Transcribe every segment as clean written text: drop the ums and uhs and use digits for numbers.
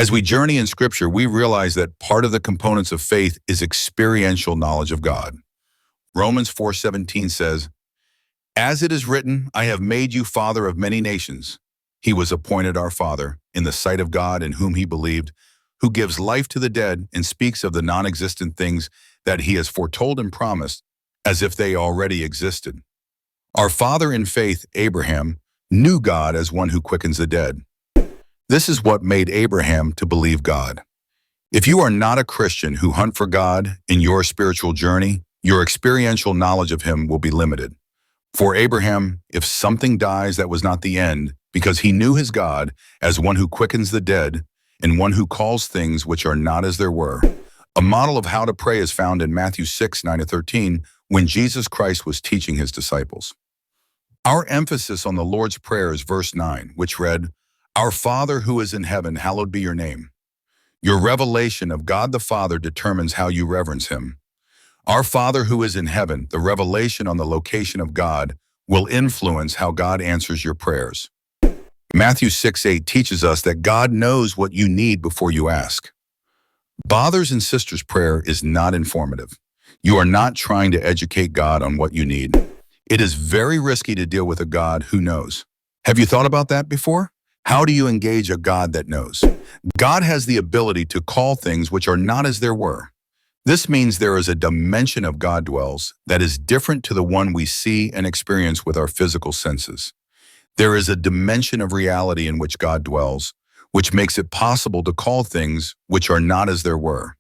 As we journey in Scripture, we realize that part of the components of faith is experiential knowledge of God. Romans 4:17 says, "As it is written, I have made you father of many nations." He was appointed our Father in the sight of God in whom he believed, who gives life to the dead and speaks of the non-existent things that he has foretold and promised as if they already existed. Our father in faith, Abraham, knew God as one who quickens the dead. This is what made Abraham to believe God. If you are not a Christian who hunt for God in your spiritual journey, your experiential knowledge of him will be limited. For Abraham, if something dies, that was not the end, because he knew his God as one who quickens the dead and one who calls things which are not as there were. A model of how to pray is found in Matthew 6:9-13, when Jesus Christ was teaching his disciples. Our emphasis on the Lord's Prayer is verse 9, which read, "Our Father who is in heaven, hallowed be your name." Your revelation of God the Father determines how you reverence him. Our Father who is in heaven, the revelation on the location of God, will influence how God answers your prayers. Matthew 6:8 teaches us that God knows what you need before you ask. Brothers and sisters, prayer is not informative. You are not trying to educate God on what you need. It is very risky to deal with a God who knows. Have you thought about that before? How do you engage a God that knows? God has the ability to call things which are not as there were. This means there is a dimension of God dwells that is different to the one we see and experience with our physical senses. There is a dimension of reality in which God dwells, which makes it possible to call things which are not as there were.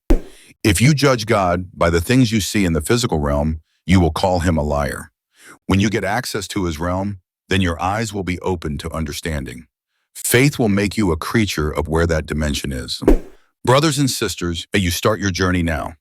If you judge God by the things you see in the physical realm, you will call him a liar. When you get access to his realm, then your eyes will be open to understanding. Faith will make you a creature of where that dimension is. Brothers and sisters, may you start your journey now.